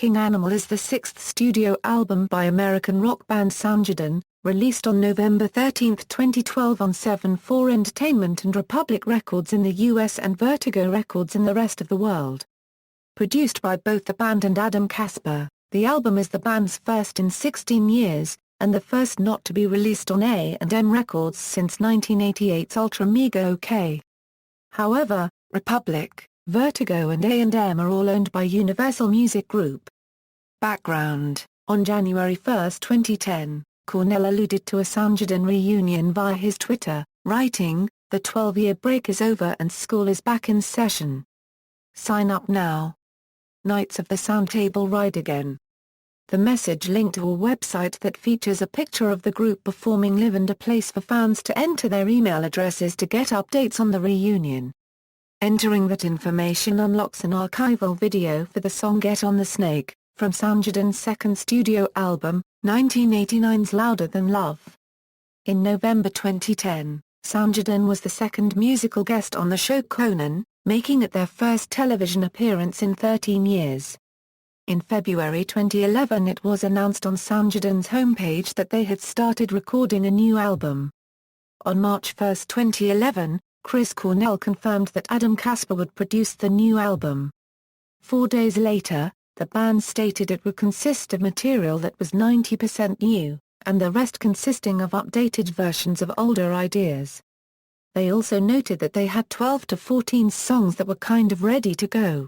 King Animal is the sixth studio album by American rock band Soundgarden, released on November 13, 2012 on 7/4 Entertainment and Republic Records in the US and Vertigo Records in the rest of the world. Produced by both the band and Adam Kasper, the album is the band's first in 16 years, and the first not to be released on A&M Records since 1988's Ultramega OK. However, Republic, Vertigo and A&M are all owned by Universal Music Group. Background: on January 1, 2010, Cornell alluded to a Soundgarden reunion via his Twitter, writing, "The 12-year break is over and school is back in session. Sign up now. Knights of the Soundtable ride again." The message linked to a website that features a picture of the group performing live and a place for fans to enter their email addresses to get updates on the reunion. Entering that information unlocks an archival video for the song Get on the Snake, from Soundgarden's second studio album, 1989's Louder Than Love. In November 2010, Soundgarden was the second musical guest on the show Conan, making it their first television appearance in 13 years. In February 2011 it was announced on Soundgarden's homepage that they had started recording a new album. On March 1, 2011, Chris Cornell confirmed that Adam Kasper would produce the new album. 4 days later, the band stated it would consist of material that was 90% new, and the rest consisting of updated versions of older ideas. They also noted that they had 12 to 14 songs that were kind of ready to go.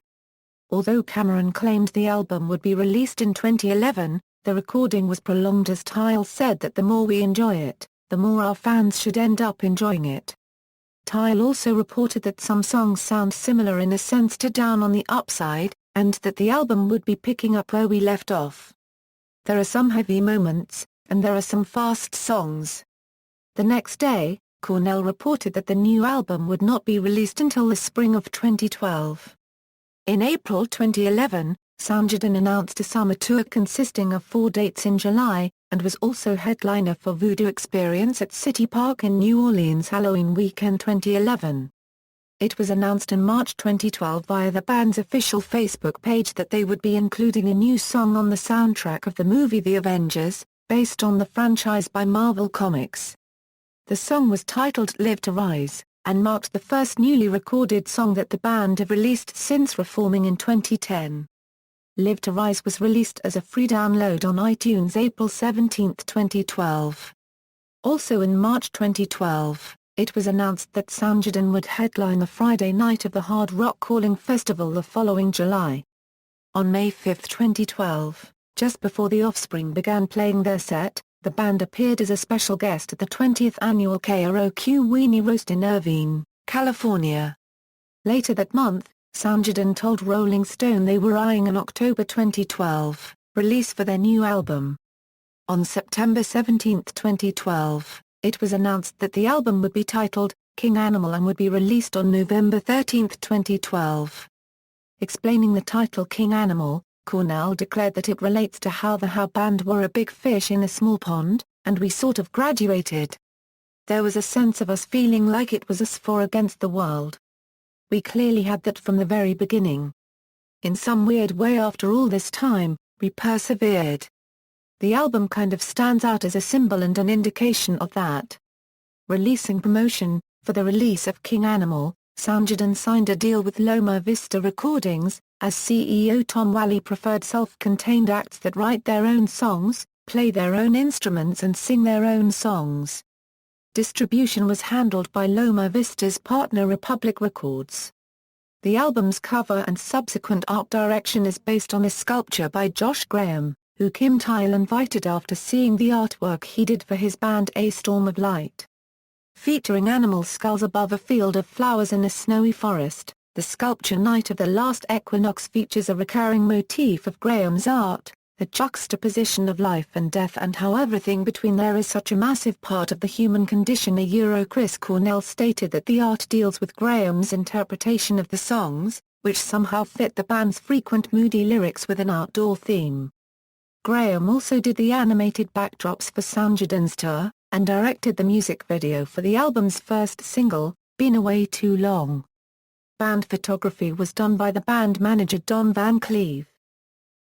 Although Cameron claimed the album would be released in 2011, the recording was prolonged as Tile said that the more we enjoy it, the more our fans should end up enjoying it. Tile also reported that some songs sound similar in a sense to Down on the Upside, and that the album would be picking up where we left off. There are some heavy moments, and there are some fast songs. The next day, Cornell reported that the new album would not be released until the spring of 2012. In April 2011, Soundgarden announced a summer tour consisting of 4 dates in July, and was also headliner for Voodoo Experience at City Park in New Orleans Halloween weekend 2011. It was announced in March 2012 via the band's official Facebook page that they would be including a new song on the soundtrack of the movie The Avengers, based on the franchise by Marvel Comics. The song was titled Live to Rise, and marked the first newly recorded song that the band have released since reforming in 2010. Live to Rise was released as a free download on iTunes April 17, 2012. Also in March 2012, it was announced that Soundgarden would headline the Friday night of the Hard Rock Calling Festival the following July. On May 5, 2012, just before The Offspring began playing their set, the band appeared as a special guest at the 20th annual Karaoke Weenie Roast in Irvine, California. Later that month, Soundgarden told Rolling Stone they were eyeing an October 2012 release for their new album. On September 17, 2012, it was announced that the album would be titled King Animal and would be released on November 13, 2012. Explaining the title King Animal, Cornell declared that it relates to how the band were a big fish in a small pond, and we sort of graduated. There was a sense of us feeling like it was us for against the world. We clearly had that from the very beginning. In some weird way after all this time, we persevered. The album kind of stands out as a symbol and an indication of that. Releasing promotion: for the release of King Animal, Soundgarden signed a deal with Loma Vista Recordings, as CEO Tom Whalley preferred self-contained acts that write their own songs, play their own instruments and sing their own songs. Distribution was handled by Loma Vista's partner Republic Records. The album's cover and subsequent art direction is based on a sculpture by Josh Graham, who Kim Thayil invited after seeing the artwork he did for his band A Storm of Light. Featuring animal skulls above a field of flowers in a snowy forest, the sculpture Night of the Last Equinox features a recurring motif of Graham's art, the juxtaposition of life and death and how everything between there is such a massive part of the human condition. Chris Cornell stated that the art deals with Graham's interpretation of the songs, which somehow fit the band's frequent moody lyrics with an outdoor theme. Graham also did the animated backdrops for Soundgarden's tour, and directed the music video for the album's first single, Been Away Too Long. Band photography was done by the band manager Don Van Cleve.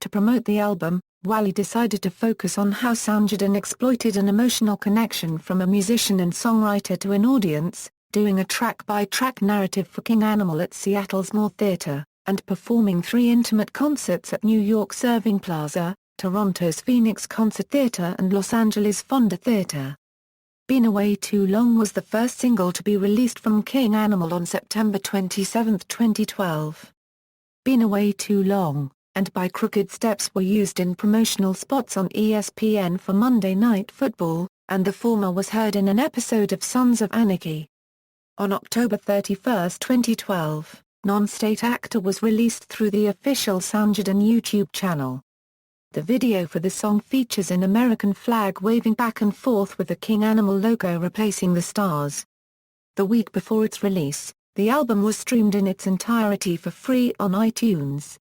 To promote the album, Wally decided to focus on how Soundgarden exploited an emotional connection from a musician and songwriter to an audience, doing a track-by-track narrative for King Animal at Seattle's Moore Theatre, and performing 3 intimate concerts at New York's Irving Plaza, Toronto's Phoenix Concert Theatre and Los Angeles' Fonda Theatre. Been Away Too Long was the first single to be released from King Animal on September 27, 2012. Been Away Too Long and By Crooked Steps were used in promotional spots on ESPN for Monday Night Football, and the former was heard in an episode of Sons of Anarchy. On October 31, 2012, Non-State Actor was released through the official Soundgarden YouTube channel. The video for the song features an American flag waving back and forth with the King Animal logo replacing the stars. The week before its release, the album was streamed in its entirety for free on iTunes.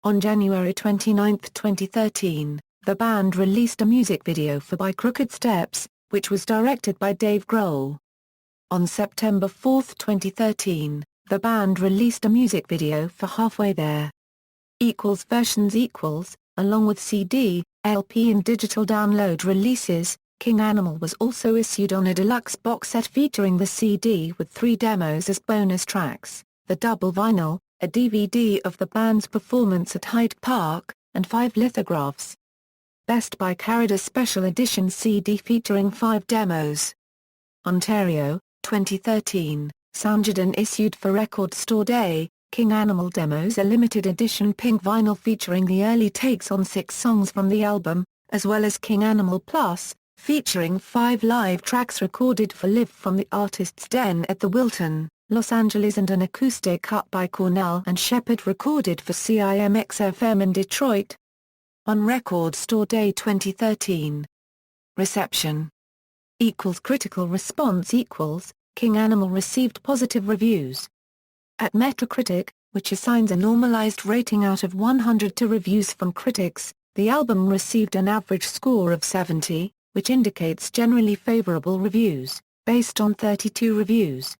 On January 29, 2013, the band released a music video for By Crooked Steps, which was directed by Dave Grohl. On September 4, 2013, the band released a music video for Halfway There. Versions along with CD, LP and digital download releases, King Animal was also issued on a deluxe box set featuring the CD with 3 demos as bonus tracks, the double vinyl, a DVD of the band's performance at Hyde Park, and 5 lithographs. Best Buy carried a special edition CD featuring 5 demos. Ontario, 2013, Soundgarden issued for Record Store Day, King Animal Demos, a limited edition pink vinyl featuring the early takes on 6 songs from the album, as well as King Animal Plus, featuring 5 live tracks recorded for Live from the Artist's Den at the Wilton, Los Angeles, and an acoustic cut by Cornell and Shepard recorded for CIMX-FM in Detroit. On Record Store Day 2013. Reception. Critical response King Animal received positive reviews. At Metacritic, which assigns a normalized rating out of 100 to reviews from critics, the album received an average score of 70, which indicates generally favorable reviews, based on 32 reviews.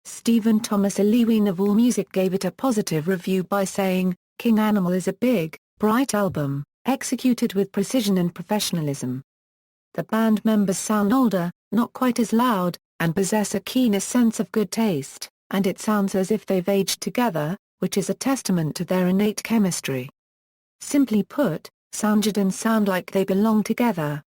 Stephen Thomas Eliwine of AllMusic gave it a positive review by saying, "King Animal is a big, bright album, executed with precision and professionalism. The band members sound older, not quite as loud, and possess a keener sense of good taste, and it sounds as if they've aged together, which is a testament to their innate chemistry. Simply put, Soundgarden sound like they belong together.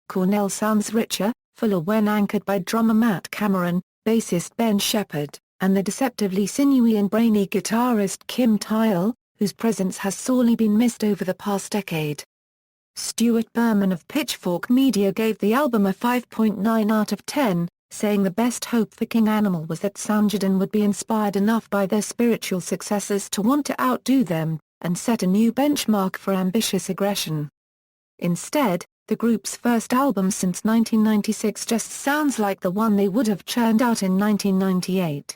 Cornell sounds richer, fuller when anchored by drummer Matt Cameron, bassist Ben Shepard, and the deceptively sinewy and brainy guitarist Kim Thayil, whose presence has sorely been missed over the past decade." Stuart Berman of Pitchfork Media gave the album a 5.9 out of 10, saying the best hope for King Animal was that Soundgarden would be inspired enough by their spiritual successors to want to outdo them, and set a new benchmark for ambitious aggression. Instead, the group's first album since 1996 just sounds like the one they would have churned out in 1998.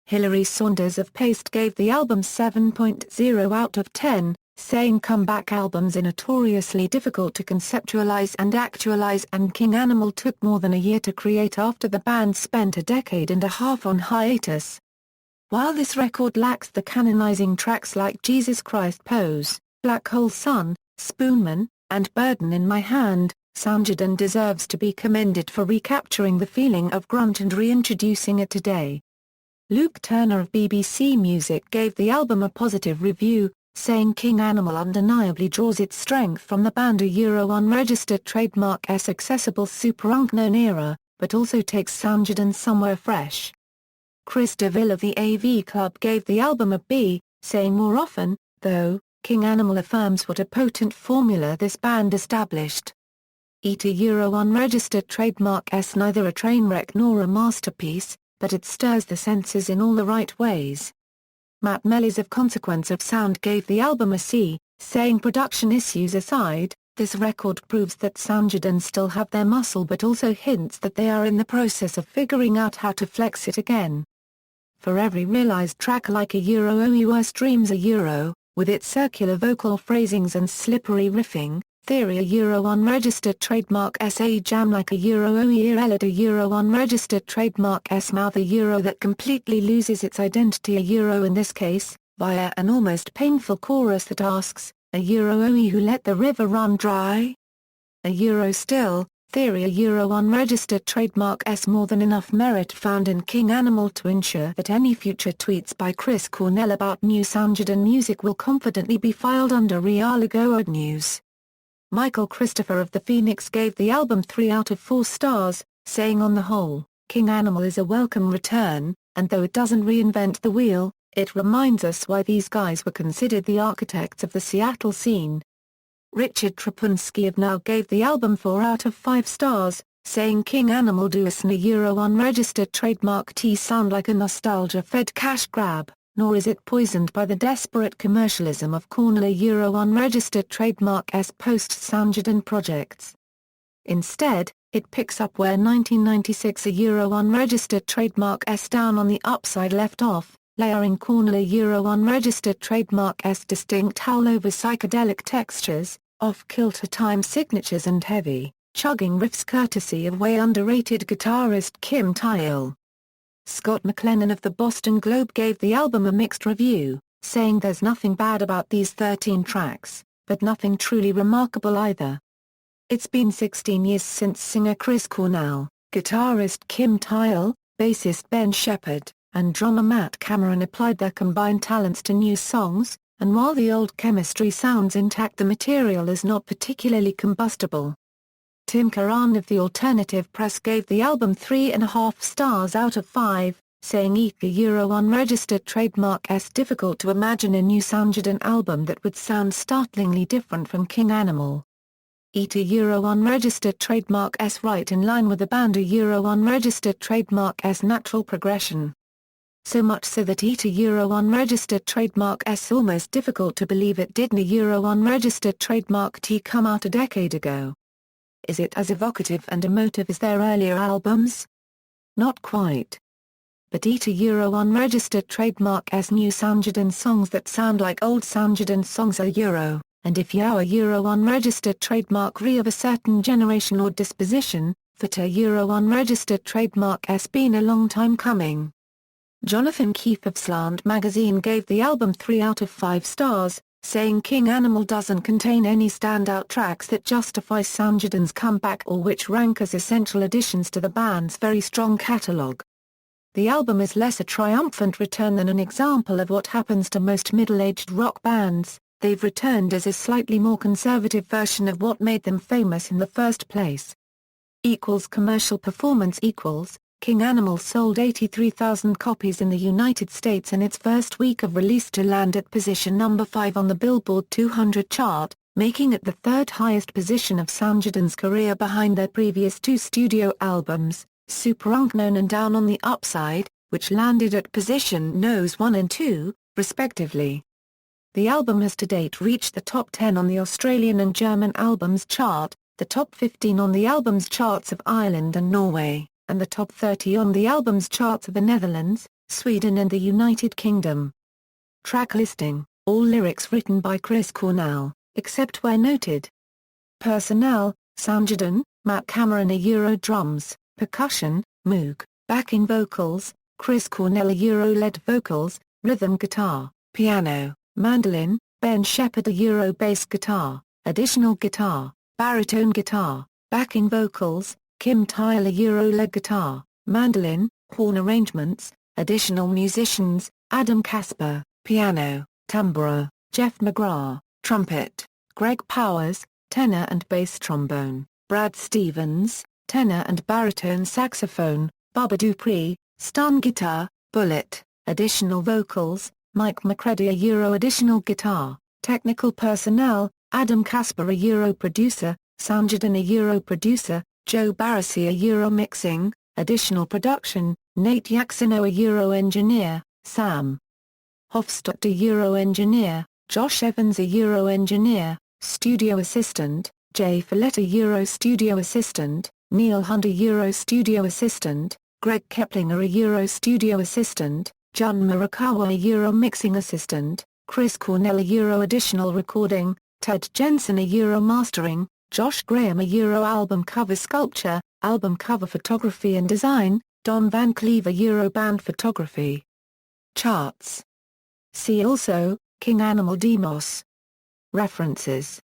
Hilary Saunders of Paste gave the album 7.0 out of 10, saying comeback albums are notoriously difficult to conceptualize and actualize, and King Animal took more than a year to create after the band spent a decade and a half on hiatus. While this record lacks the canonizing tracks like Jesus Christ Pose, Black Hole Sun, Spoonman, and Burden in My Hand, Soundgarden deserves to be commended for recapturing the feeling of grunge and reintroducing it today. Luke Turner of BBC Music gave the album a positive review, saying King Animal undeniably draws its strength from the band unregistered trademark's accessible super unknown era, but also takes Soundgarden somewhere fresh. Chris DeVille of the AV Club gave the album a B, saying more often, though, King Animal affirms what a potent formula this band established. Unregistered trademark's neither a train wreck nor a masterpiece, but it stirs the senses in all the right ways. Matt Mellies of Consequence of Sound gave the album a C, saying production issues aside, this record proves that Soundgarden still have their muscle but also hints that they are in the process of figuring out how to flex it again. For every realized track like US Dreams with its circular vocal phrasings and slippery riffing, Theory unregistered trademark SA Jam like Elid unregistered trademark mouth that completely loses its identity in this case, via an almost painful chorus that asks, A Euro OE Who Let the River Run Dry? A Euro Still, Theory. A Euro Unregistered Trademark. S more than enough merit found in King Animal to ensure that any future tweets by Chris Cornell about new Soundgarden music will confidently be filed under Realigowed News. Michael Christopher of The Phoenix gave the album 3 out of 4 stars, saying on the whole, King Animal is a welcome return, and though it doesn't reinvent the wheel, it reminds us why these guys were considered the architects of the Seattle scene. Richard Trapunski of Now gave the album 4 out of 5 stars, saying King Animal do us and a Euro Unregistered Trademark T sound like a nostalgia-fed cash grab, nor is it poisoned by the desperate commercialism of Cornell. A Euro Unregistered Trademark S post-Soundgarden projects. Instead, it picks up where 1996 A Euro Unregistered Trademark S down on the upside left off, layering Cornell. A Euro Unregistered Trademark S distinct howl over psychedelic textures, off-kilter time signatures and heavy, chugging riffs courtesy of way underrated guitarist Kim Thayil. Scott McLennan of the Boston Globe gave the album a mixed review, saying there's nothing bad about these 13 tracks, but nothing truly remarkable either. It's been 16 years since singer Chris Cornell, guitarist Kim Thayil, bassist Ben Shepherd, and drummer Matt Cameron applied their combined talents to new songs, and while the old chemistry sounds intact, the material is not particularly combustible. Tim Curran of the Alternative Press gave the album 3.5 stars out of 5, saying Eat the Euro Unregistered Trademark S difficult to imagine a new Soundgarden album that would sound startlingly different from King Animal. Eat a Euro Unregistered Trademark S right in line with the band. A Euro Unregistered Trademark S natural progression. So much so that Eat a Euro Unregistered Trademark S almost difficult to believe it didn't. A Euro Unregistered Trademark T come out a decade ago. Is it as evocative and emotive as their earlier albums? Not quite. But Eat a Euro Unregistered Trademark S new Soundgarden songs that sound like old Soundgarden songs are Euro, and if you're a Euro Unregistered Trademark re of a certain generation or disposition, that a Euro Unregistered Trademark S been a long time coming. Jonathan Keefe of Slant magazine gave the album 3 out of 5 stars, saying King Animal doesn't contain any standout tracks that justify Soundgarden's comeback or which rank as essential additions to the band's very strong catalogue. The album is less a triumphant return than an example of what happens to most middle-aged rock bands. They've returned as a slightly more conservative version of what made them famous in the first place. Commercial performance. King Animal sold 83,000 copies in the United States in its first week of release to land at position number 5 on the Billboard 200 chart, making it the third highest position of Soundgarden's career behind their previous 2 studio albums, Super Unknown and Down on the Upside, which landed at position Nos 1 and 2, respectively. The album has to date reached the top 10 on the Australian and German albums chart, the top 15 on the albums charts of Ireland and Norway, and the top 30 on the albums charts of the Netherlands, Sweden and the United Kingdom. Track listing: all lyrics written by Chris Cornell, except where noted. Personnel: Soundgarden, Matt Cameron. A Euro drums, percussion, Moog, backing vocals, Chris Cornell. A Euro lead vocals, rhythm guitar, piano, mandolin, Ben Shepherd. A Euro bass guitar, additional guitar, baritone guitar, backing vocals, Kim Thayil. A Euro lead guitar, mandolin, horn arrangements, additional musicians, Adam Kasper, piano, tambura, Jeff McGrath, trumpet, Greg Powers, tenor and bass trombone, Brad Stevens, tenor and baritone saxophone, Bubba Dupree, stun guitar, bullet, additional vocals, Mike McCready. A Euro additional guitar, technical personnel, Adam Kasper. A Euro producer, Soundgarden. A Euro producer, Joe Barresi. A Euro mixing, additional production, Nate Yaxino. A Euro engineer, Sam Hofstadt. A Euro engineer, Josh Evans. A Euro engineer, studio assistant, Jay Follett. A Euro studio assistant, Neil Hunt. A Euro studio assistant, Greg Keplinger. A Euro studio assistant, Jun Murakawa. A Euro mixing assistant, Chris Cornell. A Euro additional recording, Ted Jensen. A Euro mastering, Josh Graham. A Euro album cover sculpture, album cover photography and design, Don Van Cleave. A Euro band photography. Charts. See also, King Animal Demos. References